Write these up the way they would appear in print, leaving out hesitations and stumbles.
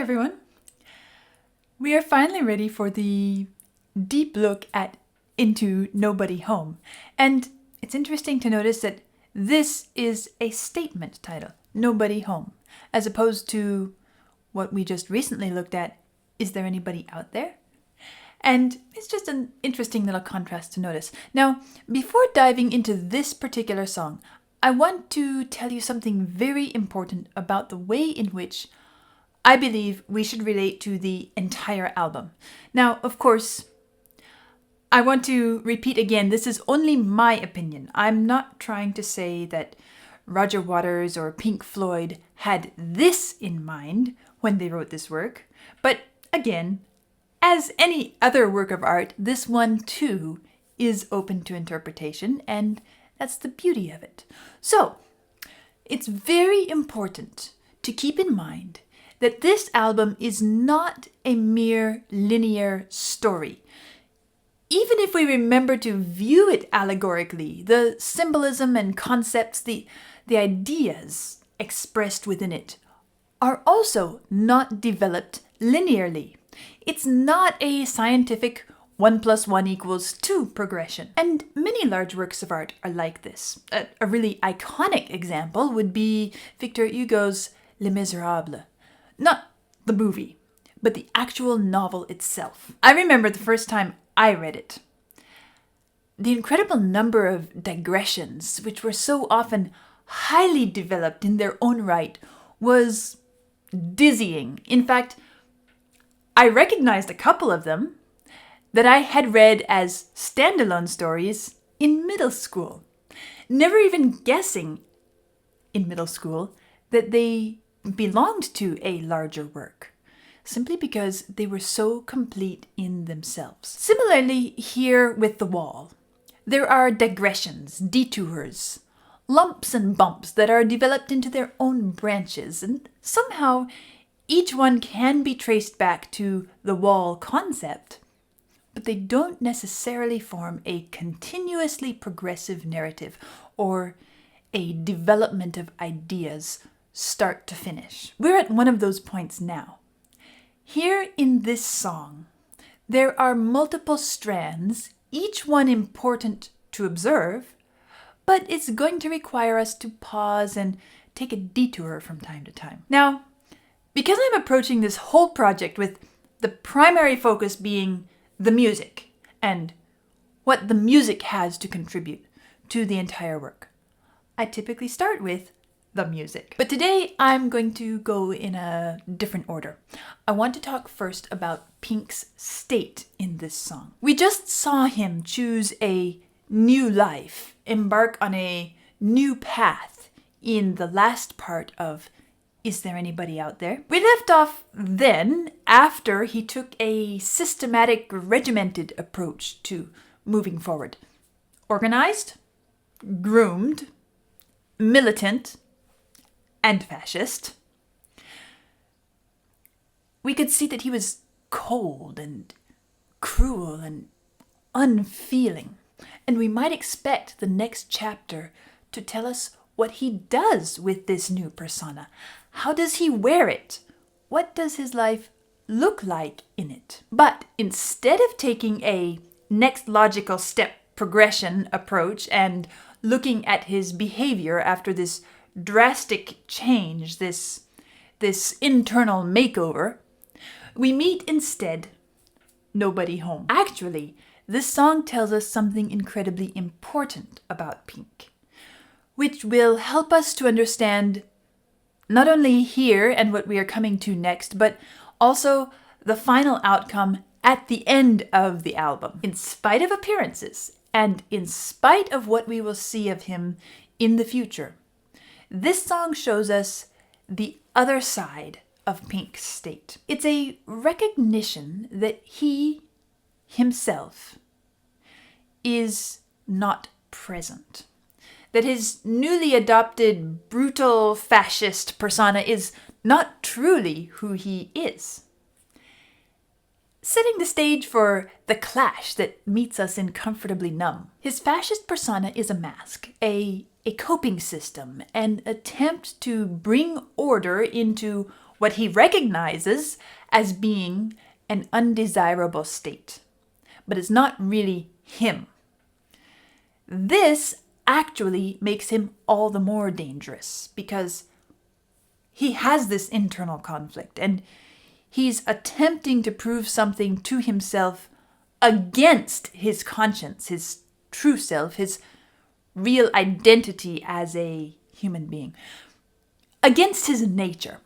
everyone. We are finally ready for the deep look into Nobody Home. And it's interesting to notice that this is a statement title, Nobody Home, as opposed to what we just recently looked at, Is There Anybody Out There? And it's just an interesting little contrast to notice. Now, before diving into this particular song, I want to tell you something very important about the way in which I believe we should relate to the entire album. Now, of course, I want to repeat again, this is only my opinion. I'm not trying to say that Roger Waters or Pink Floyd had this in mind when they wrote this work. But again, as any other work of art, this one too is open to interpretation, and that's the beauty of it. So, it's very important to keep in mind that this album is not a mere linear story. Even if we remember to view it allegorically, the symbolism and concepts, the ideas expressed within it are also not developed linearly. It's not a scientific 1 + 1 = 2 progression. And many large works of art are like this. A really iconic example would be Victor Hugo's Les Miserables. Not the movie, but the actual novel itself. I remember the first time I read it. The incredible number of digressions, which were so often highly developed in their own right, was dizzying. In fact, I recognized a couple of them that I had read as standalone stories in middle school, never even guessing in middle school that they belonged to a larger work, simply because they were so complete in themselves. Similarly, here with The Wall, there are digressions, detours, lumps and bumps that are developed into their own branches, and somehow each one can be traced back to the wall concept, but they don't necessarily form a continuously progressive narrative or a development of ideas start to finish. We're at one of those points now. Here in this song, there are multiple strands, each one important to observe, but it's going to require us to pause and take a detour from time to time. Now, because I'm approaching this whole project with the primary focus being the music and what the music has to contribute to the entire work, I typically start with the music. But today I'm going to go in a different order. I want to talk first about Pink's state in this song. We just saw him choose a new life, embark on a new path in the last part of Is There Anybody Out There? We left off then after he took a systematic, regimented approach to moving forward. Organized, groomed, militant, and fascist. We could see that he was cold and cruel and unfeeling, and we might expect the next chapter to tell us what he does with this new persona. How does he wear it? What does his life look like in it? But instead of taking a next logical step progression approach and looking at his behavior after this drastic change, this internal makeover, we meet instead Nobody Home. Actually, this song tells us something incredibly important about Pink, which will help us to understand not only here and what we are coming to next, but also the final outcome at the end of the album. In spite of appearances, and in spite of what we will see of him in the future, this song shows us the other side of Pink's state. It's a recognition that he himself is not present, that his newly adopted brutal fascist persona is not truly who he is. Setting the stage for the clash that meets us in Comfortably Numb. His fascist persona is a mask, a coping system, an attempt to bring order into what he recognizes as being an undesirable state, but it's not really him. This actually makes him all the more dangerous because he has this internal conflict and he's attempting to prove something to himself against his conscience, his true self, his real identity as a human being, against his nature.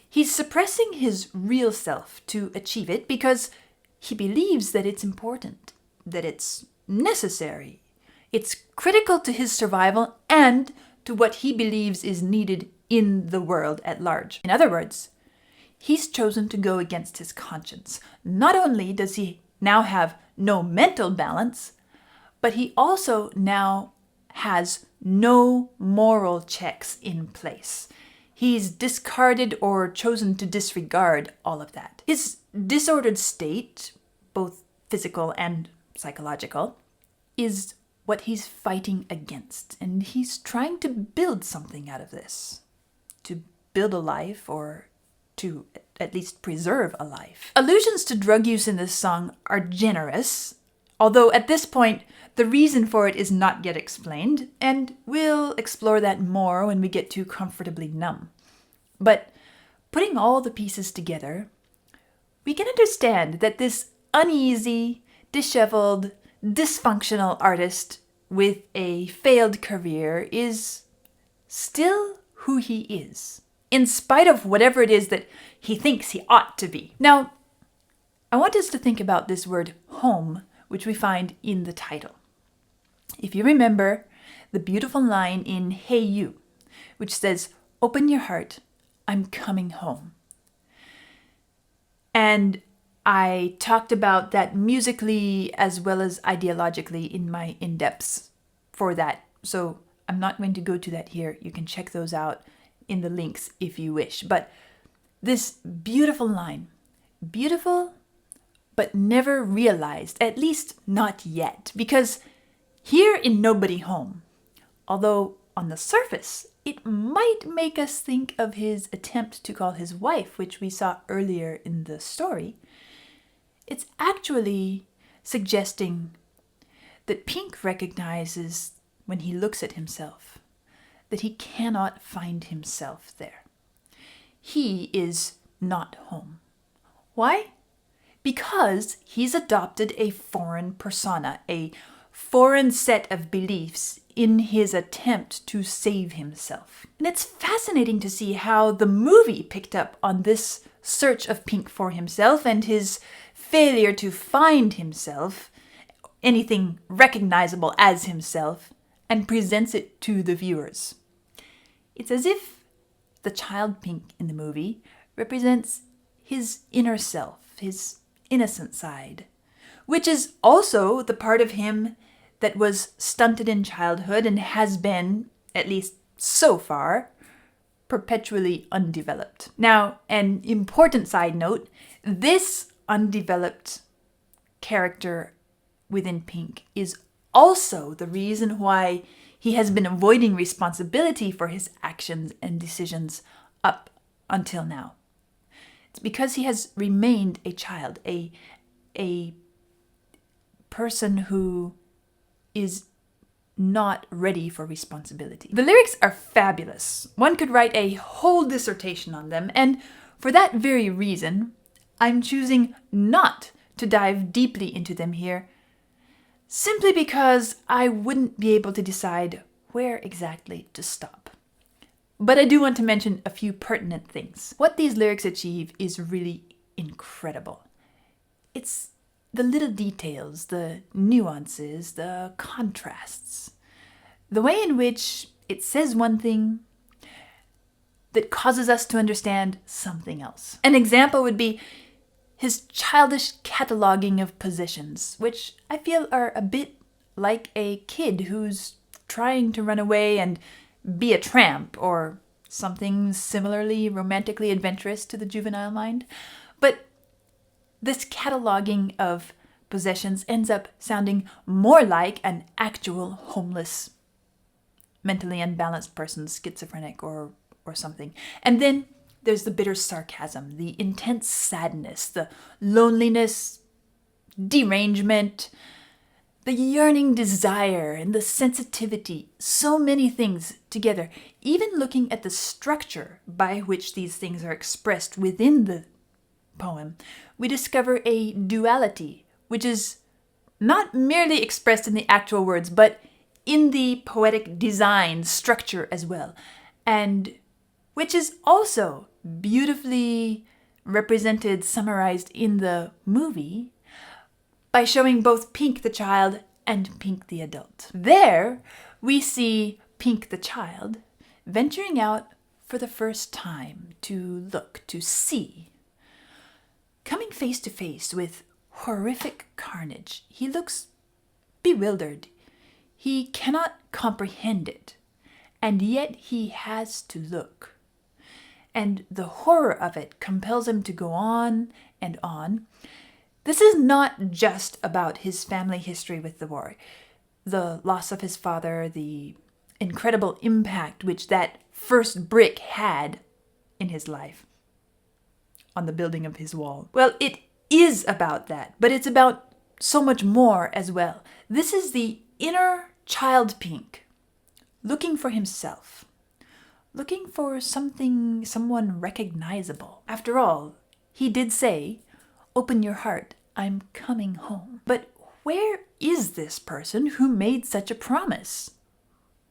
He's suppressing his real self to achieve it because he believes that it's important, that it's necessary. It's critical to his survival and to what he believes is needed in the world at large. In other words, he's chosen to go against his conscience. Not only does he now have no mental balance, but he also now has no moral checks in place. He's discarded or chosen to disregard all of that. His disordered state, both physical and psychological, is what he's fighting against. And he's trying to build something out of this. To build a life, or to at least preserve a life. Allusions to drug use in this song are generous, although at this point, the reason for it is not yet explained, and we'll explore that more when we get too comfortably numb. But putting all the pieces together, we can understand that this uneasy, disheveled, dysfunctional artist with a failed career is still who he is, in spite of whatever it is that he thinks he ought to be. Now, I want us to think about this word home, which we find in the title. If you remember the beautiful line in Hey You, which says, "Open your heart, I'm coming home." And I talked about that musically as well as ideologically in my in-depths for that. So I'm not going to go to that here. You can check those out in the links if you wish. But this beautiful line, beautiful but never realized, at least not yet, because here in Nobody Home, although on the surface it might make us think of his attempt to call his wife, which we saw earlier in the story, it's actually suggesting that Pink recognizes when he looks at himself that he cannot find himself there. He is not home. Why? Because he's adopted a foreign persona, a foreign set of beliefs in his attempt to save himself. And it's fascinating to see how the movie picked up on this search of Pink for himself and his failure to find himself, anything recognizable as himself, and presents it to the viewers. It's as if the child Pink in the movie represents his inner self, his innocent side, which is also the part of him that was stunted in childhood and has been, at least so far, perpetually undeveloped. Now, an important side note, this undeveloped character within Pink is also the reason why he has been avoiding responsibility for his actions and decisions up until now. It's because he has remained a child, a person who is not ready for responsibility. The lyrics are fabulous. One could write a whole dissertation on them, and for that very reason, I'm choosing not to dive deeply into them here, simply because I wouldn't be able to decide where exactly to stop. But I do want to mention a few pertinent things. What these lyrics achieve is really incredible. It's the little details, the nuances, the contrasts, the way in which it says one thing that causes us to understand something else. An example would be his childish cataloging of possessions, which I feel are a bit like a kid who's trying to run away and be a tramp, or something similarly romantically adventurous to the juvenile mind. But this cataloging of possessions ends up sounding more like an actual homeless, mentally unbalanced person, schizophrenic or something. And then There's the bitter sarcasm, the intense sadness, the loneliness, derangement, the yearning desire, and the sensitivity. So many things together. Even looking at the structure by which these things are expressed within the poem, we discover a duality, which is not merely expressed in the actual words, but in the poetic design structure as well, and which is also beautifully represented, summarized in the movie by showing both Pink the child and Pink the adult. There, we see Pink the child venturing out for the first time to look, to see. Coming face to face with horrific carnage, he looks bewildered. He cannot comprehend it, and yet he has to look. And the horror of it compels him to go on and on. This is not just about his family history with the war, the loss of his father, the incredible impact which that first brick had in his life on the building of his wall. Well, it is about that, but it's about so much more as well. This is the inner child Pink, looking for himself, looking for someone recognizable. After all, he did say, "Open your heart, I'm coming home." But where is this person who made such a promise?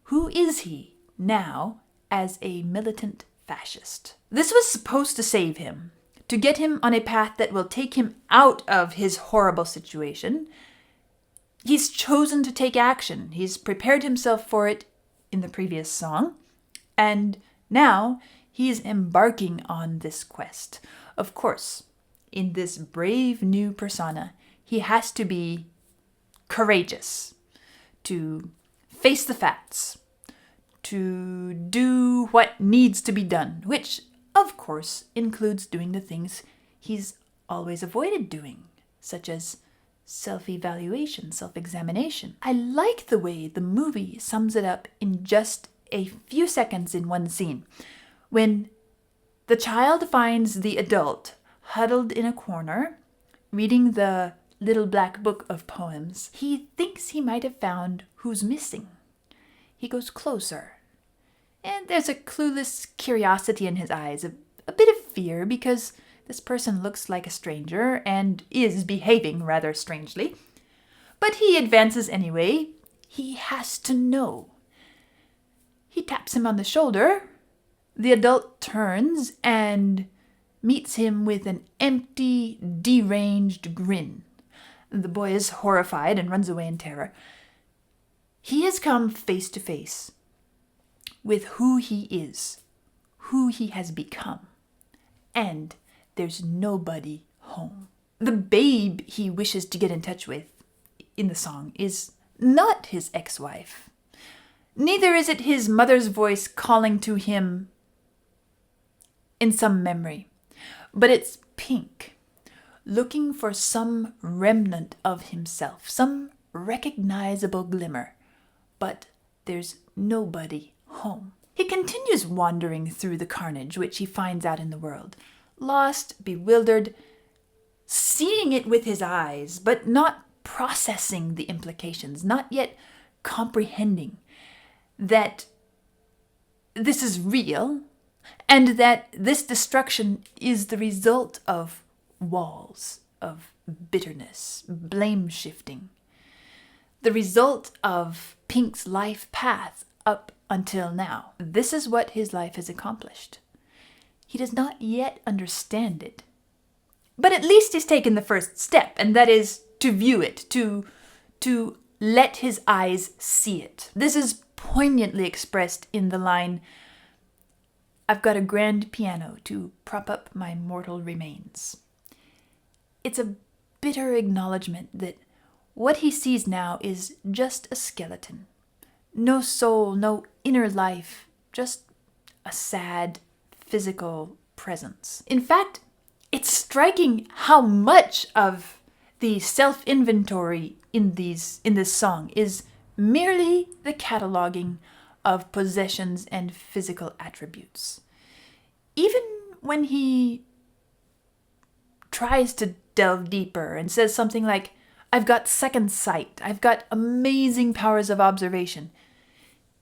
Who is he now as a militant fascist? This was supposed to save him, to get him on a path that will take him out of his horrible situation. He's chosen to take action. He's prepared himself for it in the previous song. And now he's embarking on this quest. Of course, in this brave new persona, he has to be courageous, to face the facts, to do what needs to be done, which, of course, includes doing the things he's always avoided doing, such as self-evaluation, self-examination. I like the way the movie sums it up in just a few seconds in one scene. When the child finds the adult huddled in a corner, reading the little black book of poems, he thinks he might have found who's missing. He goes closer, and there's a clueless curiosity in his eyes, a bit of fear because this person looks like a stranger and is behaving rather strangely. But he advances anyway. He has to know. He taps him on the shoulder. The adult turns and meets him with an empty, deranged grin. The boy is horrified and runs away in terror. He has come face to face with who he is, who he has become, and there's nobody home. The babe he wishes to get in touch with in the song is not his ex-wife. Neither is it his mother's voice calling to him in some memory, but it's Pink, looking for some remnant of himself, some recognizable glimmer, but there's nobody home. He continues wandering through the carnage which he finds out in the world, lost, bewildered, seeing it with his eyes, but not processing the implications, not yet comprehending that this is real and that this destruction is the result of walls, of bitterness, blame shifting, the result of Pink's life path up until now. This is what his life has accomplished. He does not yet understand it. But at least he's taken the first step, and that is to view it, to let his eyes see it. This is poignantly expressed in the line, "I've got a grand piano to prop up my mortal remains." It's a bitter acknowledgement that what he sees now is just a skeleton. No soul, no inner life, just a sad, physical presence. In fact, it's striking how much of the self-inventory in this song is merely the cataloging of possessions and physical attributes. Even when he tries to delve deeper and says something like, I've got second sight, I've got amazing powers of observation,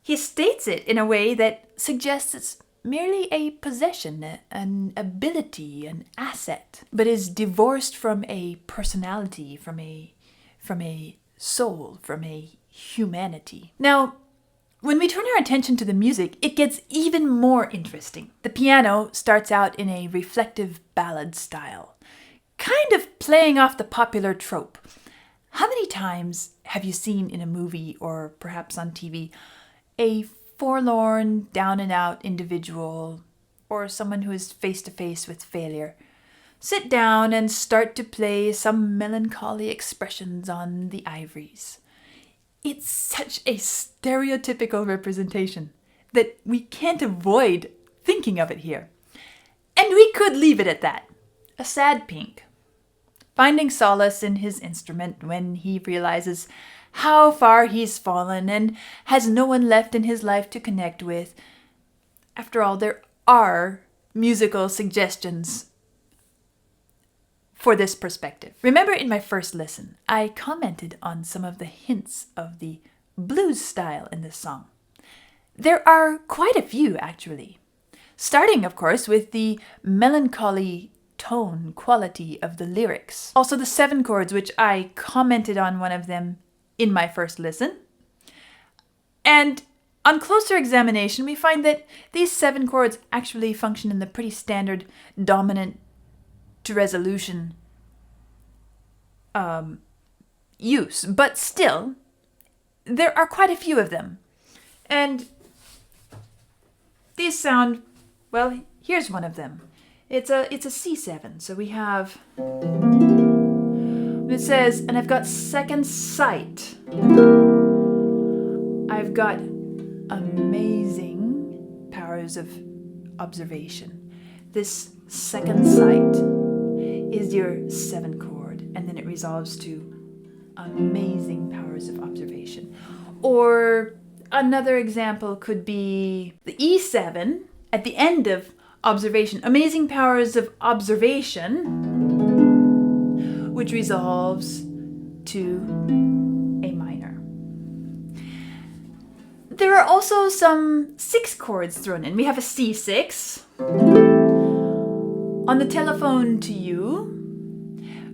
he states it in a way that suggests it's merely a possession, an ability, an asset, but is divorced from a personality, from a soul, from a humanity. Now, when we turn our attention to the music, it gets even more interesting. The piano starts out in a reflective ballad style, kind of playing off the popular trope. How many times have you seen in a movie or perhaps on TV a forlorn, down-and-out individual or someone who is face-to-face with failure sit down and start to play some melancholy expressions on the ivories? It's such a stereotypical representation that we can't avoid thinking of it here. And we could leave it at that. A sad Pink, finding solace in his instrument when he realizes how far he's fallen and has no one left in his life to connect with. After all, there are musical suggestions for this perspective. Remember in my first listen, I commented on some of the hints of the blues style in this song. There are quite a few, actually. Starting, of course, with the melancholy tone quality of the lyrics. Also the 7 chords, which I commented on one of them in my first listen. And on closer examination, we find that these 7 chords actually function in the pretty standard dominant to resolution use. But still, there are quite a few of them. And these sound, well, here's one of them. It's a C7. So we have, it says, and I've got second sight. I've got amazing powers of observation. This second sight is your 7 chord, and then it resolves to amazing powers of observation. Or another example could be the E7 at the end of observation, amazing powers of observation, which resolves to A minor. There are also some 6 chords thrown in. We have a C6, on the telephone to you,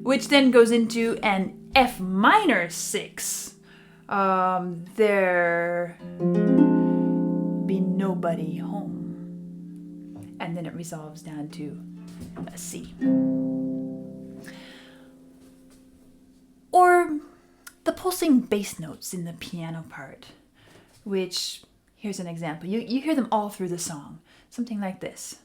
which then goes into an F minor 6. There be nobody home. And then it resolves down to a C. Or the pulsing bass notes in the piano part, which, here's an example. You hear them all through the song. Something like this.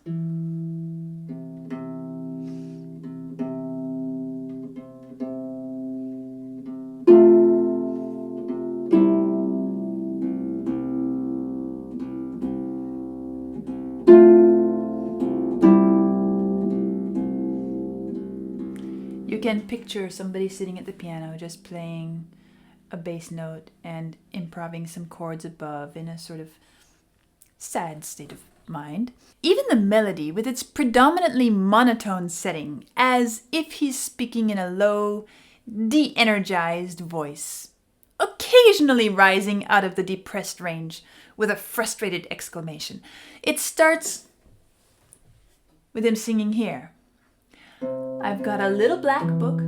You can picture somebody sitting at the piano just playing a bass note and improvising some chords above in a sort of sad state of mind. Even the melody, with its predominantly monotone setting, as if he's speaking in a low, de-energized voice, occasionally rising out of the depressed range with a frustrated exclamation. It starts with him singing here. I've got a little black book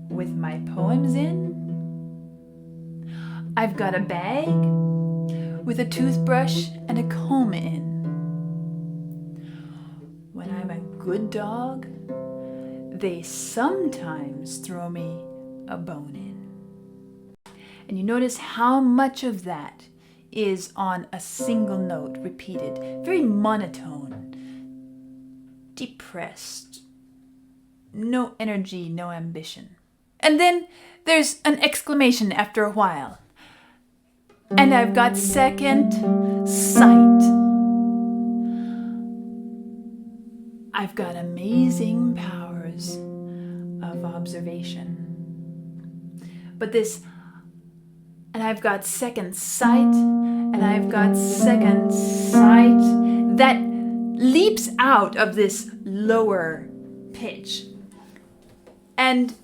with my poems in. I've got a bag with a toothbrush and a comb in. When I'm a good dog, they sometimes throw me a bone in. And you notice how much of that is on a single note, repeated, very monotone, depressed, no energy, no ambition. And then there's an exclamation after a while. And I've got second sight. I've got amazing powers of observation. But this, and I've got second sight, and I've got second sight, that leaps out of this lower pitch. And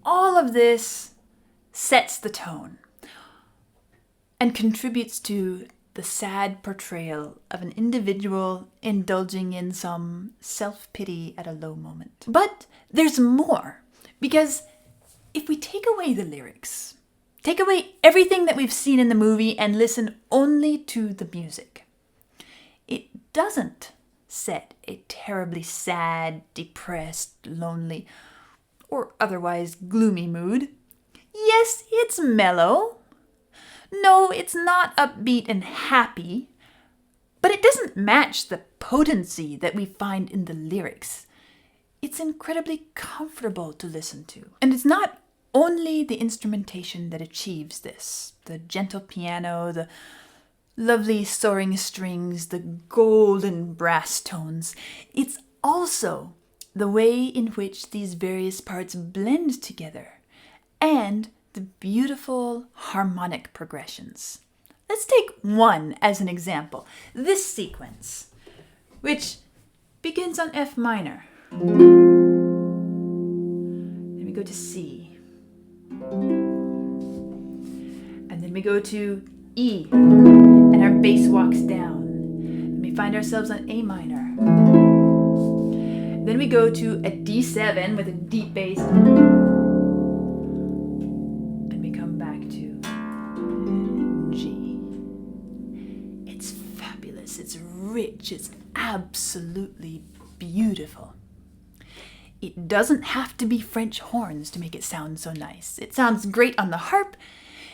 all of this sets the tone and contributes to the sad portrayal of an individual indulging in some self-pity at a low moment. But there's more, because if we take away the lyrics, take away everything that we've seen in the movie and listen only to the music, it doesn't set a terribly sad, depressed, lonely, or otherwise gloomy mood. Yes, it's mellow. No, it's not upbeat and happy, but it doesn't match the potency that we find in the lyrics. It's incredibly comfortable to listen to. And it's not only the instrumentation that achieves this. The gentle piano, the lovely soaring strings, the golden brass tones. It's also the way in which these various parts blend together and the beautiful harmonic progressions. Let's take one as an example. This sequence, which begins on F minor. Then we go to C. And then we go to E, and our bass walks down. Then we find ourselves on A minor. Then we go to a D7 with a deep bass. And we come back to G. It's fabulous, it's rich, it's absolutely beautiful. It doesn't have to be French horns to make it sound so nice. It sounds great on the harp.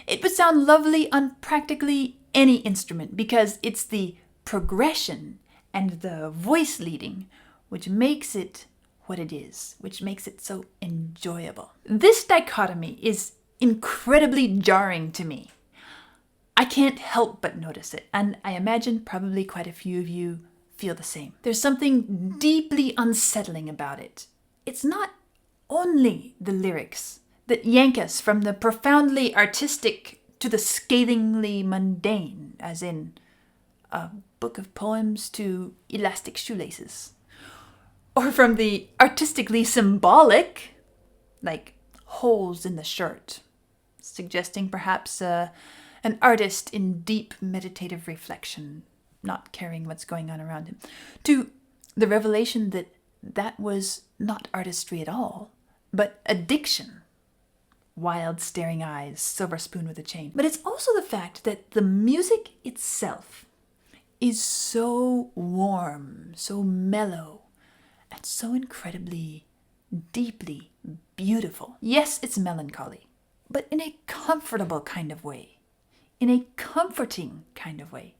It would sound lovely on practically any instrument because it's the progression and the voice leading which makes it what it is, which makes it so enjoyable. This dichotomy is incredibly jarring to me. I can't help but notice it, and I imagine probably quite a few of you feel the same. There's something deeply unsettling about it. It's not only the lyrics that yank us from the profoundly artistic to the scathingly mundane, as in a book of poems to elastic shoelaces. Or from the artistically symbolic, like holes in the shirt, suggesting perhaps an artist in deep meditative reflection, not caring what's going on around him, to the revelation that that was not artistry at all, but addiction. Wild staring eyes, silver spoon with a chain. But it's also the fact that the music itself is so warm, so mellow, and so incredibly, deeply beautiful. Yes, it's melancholy, but in a comfortable kind of way, in a comforting kind of way.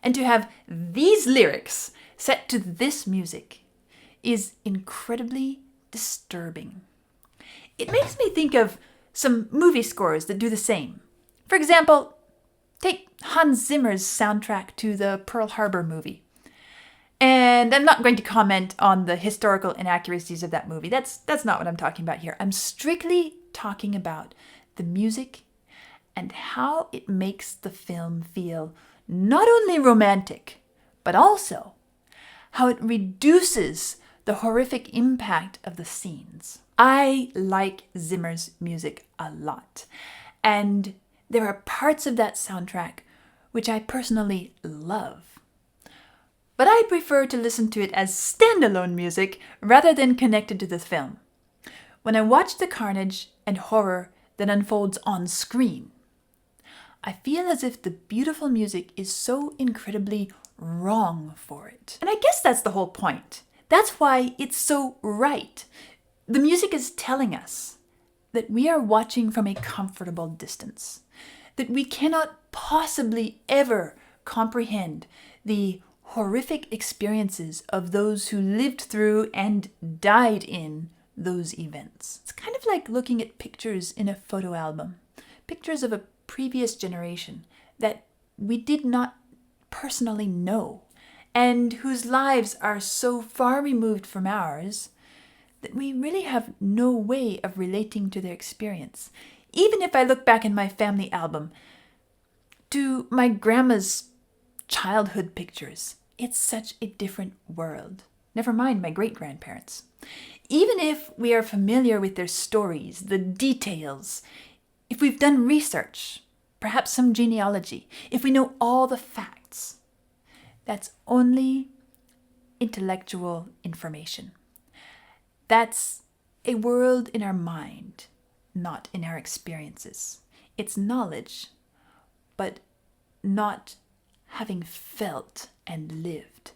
And to have these lyrics set to this music is incredibly disturbing. It makes me think of some movie scores that do the same. For example, take Hans Zimmer's soundtrack to the Pearl Harbor movie. And I'm not going to comment on the historical inaccuracies of that movie. That's not what I'm talking about here. I'm strictly talking about the music and how it makes the film feel not only romantic, but also how it reduces the horrific impact of the scenes. I like Zimmer's music a lot, and there are parts of that soundtrack which I personally love. But I prefer to listen to it as standalone music rather than connected to the film. When I watch the carnage and horror that unfolds on screen, I feel as if the beautiful music is so incredibly wrong for it. And I guess that's the whole point. That's why it's so right. The music is telling us that we are watching from a comfortable distance, that we cannot possibly ever comprehend the horrific experiences of those who lived through and died in those events. It's kind of like looking at pictures in a photo album, pictures of a previous generation that we did not personally know and whose lives are so far removed from ours that we really have no way of relating to their experience. Even if I look back in my family album to my grandma's childhood pictures, it's such a different world. Never mind my great-grandparents. Even if we are familiar with their stories, the details, if we've done research, perhaps some genealogy, if we know all the facts, that's only intellectual information. That's a world in our mind, not in our experiences. It's knowledge, but not having felt and lived.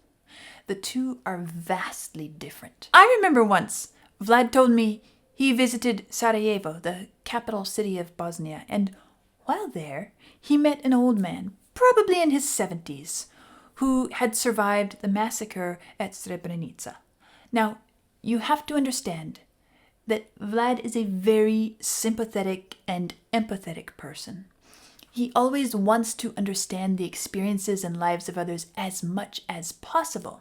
The two are vastly different. I remember once, Vlad told me he visited Sarajevo, the capital city of Bosnia, and while there, he met an old man, probably in his 70s, who had survived the massacre at Srebrenica. Now, you have to understand that Vlad is a very sympathetic and empathetic person. He always wants to understand the experiences and lives of others as much as possible.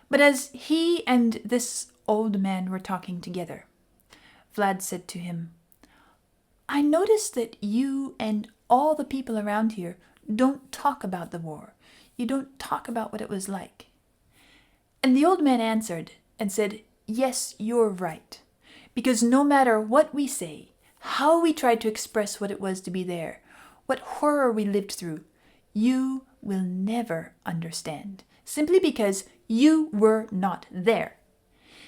But as he and this old man were talking together, Vlad said to him, "I noticed that you and all the people around here don't talk about the war. You don't talk about what it was like." And the old man answered and said, "Yes, you're right. Because no matter what we say, how we try to express what it was to be there, what horror we lived through, you will never understand, simply because you were not there.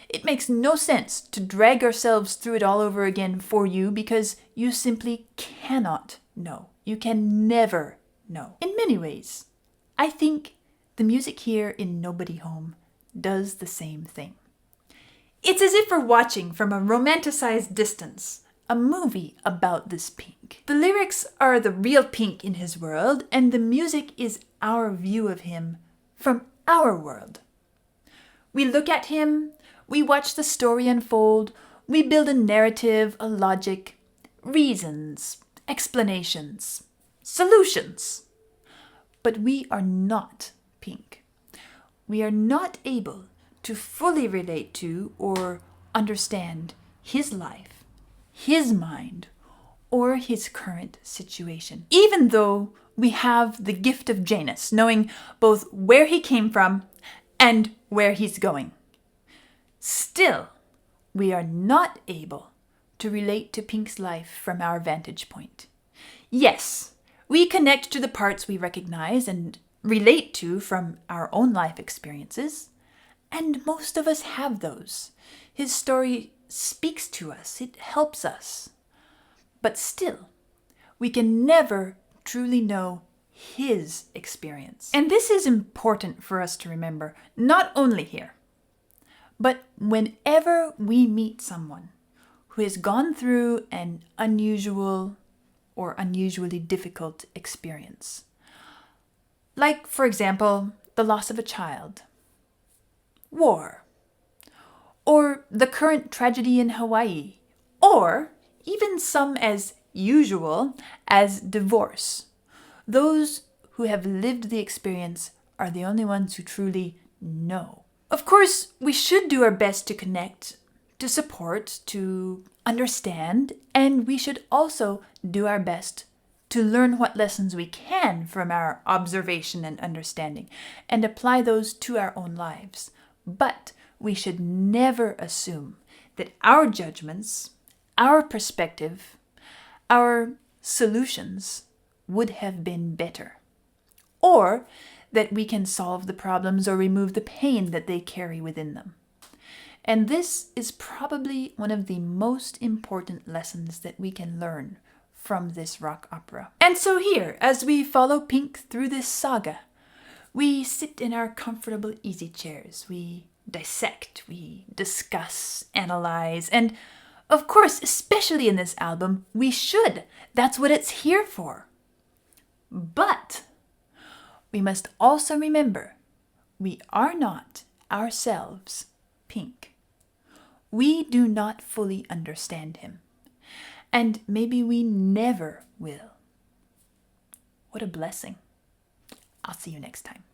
It makes no sense to drag ourselves through it all over again for you because you simply cannot know. You can never know." In many ways, I think the music here in Nobody Home does the same thing. It's as if we're watching from a romanticized distance a movie about this Pink. The lyrics are the real Pink in his world, and the music is our view of him from our world. We look at him, we watch the story unfold, we build a narrative, a logic, reasons, explanations, solutions. But we are not Pink. We are not able to fully relate to or understand his life, his mind, or his current situation. Even though we have the gift of Janus, knowing both where he came from and where he's going, still, we are not able to relate to Pink's life from our vantage point. Yes, we connect to the parts we recognize and relate to from our own life experiences, and most of us have those. His story speaks to us, it helps us. But still, we can never truly know his experience. And this is important for us to remember, not only here, but whenever we meet someone who has gone through an unusual or unusually difficult experience. Like, for example, the loss of a child, war, or the current tragedy in Hawaii, or even some as usual as divorce. Those who have lived the experience are the only ones who truly know. Of course, we should do our best to connect, to support, to understand, and we should also do our best to learn what lessons we can from our observation and understanding and apply those to our own lives. But we should never assume that our judgments, our perspective, our solutions would have been better, or that we can solve the problems or remove the pain that they carry within them. And this is probably one of the most important lessons that we can learn from this rock opera. And so here, as we follow Pink through this saga, we sit in our comfortable easy chairs, we dissect, we discuss, analyze, and of course, especially in this album, we should. That's what it's here for. But we must also remember, we are not ourselves Pink. We do not fully understand him. And maybe we never will. What a blessing. I'll see you next time.